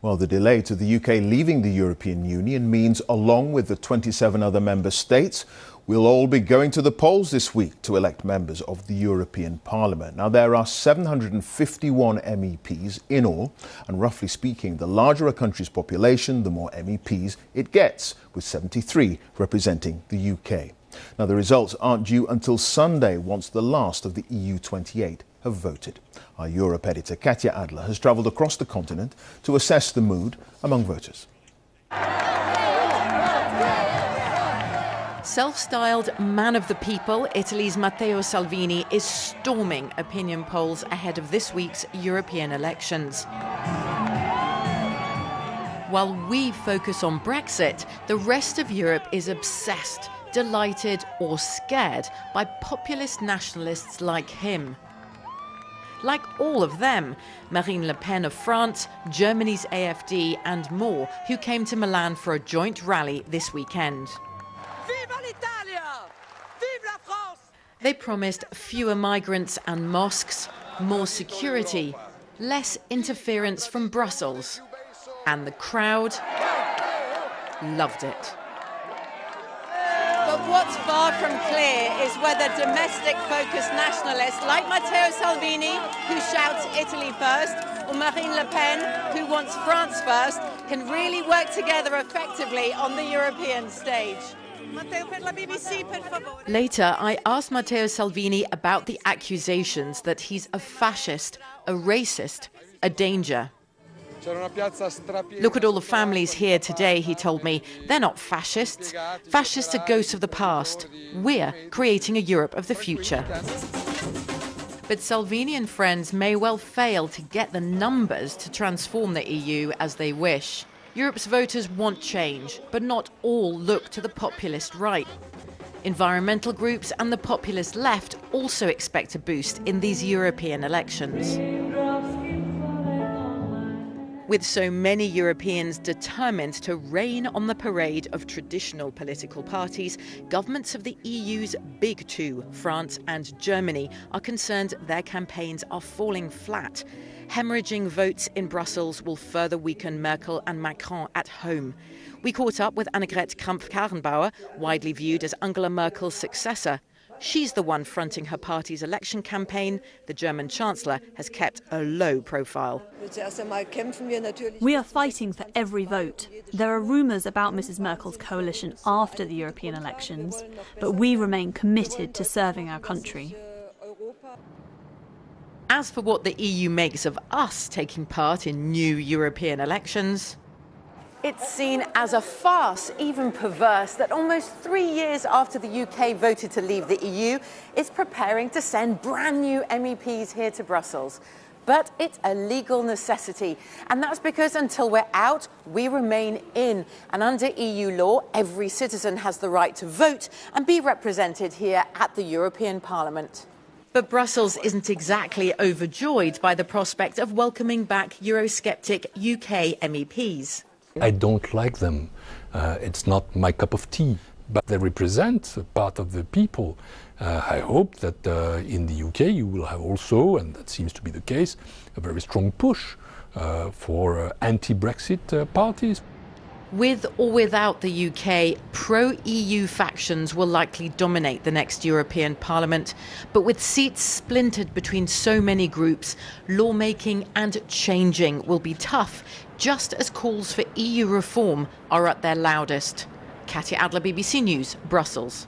Well, the delay to the UK leaving the European Union means, along with the 27 other member states, we'll all be going to the polls this week to elect members of the European Parliament. Now, there are 751 MEPs in all, and roughly speaking, the larger a country's population, the more MEPs it gets, with 73 representing the UK. Now, the results aren't due until Sunday, once the last of the EU 28 have voted. Our Europe editor, Katya Adler, has travelled across the continent to assess the mood among voters. Self-styled man of the people, Italy's Matteo Salvini is storming opinion polls ahead of this week's European elections. While we focus on Brexit, the rest of Europe is obsessed, delighted or scared by populist nationalists like him. Like all of them, Marine Le Pen of France, Germany's AfD and more, who came to Milan for a joint rally this weekend. Viva l'Italia! Vive la France! They promised fewer migrants and mosques, more security, less interference from Brussels. And the crowd loved it. But what's far from clear is whether domestic-focused nationalists like Matteo Salvini, who shouts Italy first, or Marine Le Pen, who wants France first, can really work together effectively on the European stage. Later, I asked Matteo Salvini about the accusations that he's a fascist, a racist, a danger. Look at all the families here today, he told me. They're not fascists. Fascists are ghosts of the past. We're creating a Europe of the future. But Salvini and friends may well fail to get the numbers to transform the EU as they wish. Europe's voters want change, but not all look to the populist right. Environmental groups and the populist left also expect a boost in these European elections. With so many Europeans determined to rain on the parade of traditional political parties, governments of the EU's big two, France and Germany, are concerned their campaigns are falling flat. Hemorrhaging votes in Brussels will further weaken Merkel and Macron at home. We caught up with Annegret Kramp-Karrenbauer, widely viewed as Angela Merkel's successor. She's the one fronting her party's election campaign. The German Chancellor has kept a low profile. We are fighting for every vote. There are rumours about Mrs. Merkel's coalition after the European elections, but we remain committed to serving our country. As for what the EU makes of us taking part in new European elections, it's seen as a farce, even perverse, that almost 3 years after the UK voted to leave the EU, it's preparing to send brand new MEPs here to Brussels. But it's a legal necessity, and that's because until we're out, we remain in. And under EU law, every citizen has the right to vote and be represented here at the European Parliament. But Brussels isn't exactly overjoyed by the prospect of welcoming back Eurosceptic UK MEPs. I don't like them. It's not my cup of tea, but they represent a part of the people. I hope that in the UK you will have also, and that seems to be the case, a very strong push for anti-Brexit parties. With or without the UK, pro-EU factions will likely dominate the next European Parliament. But with seats splintered between so many groups, lawmaking and changing will be tough, just as calls for EU reform are at their loudest. Katya Adler, BBC News, Brussels.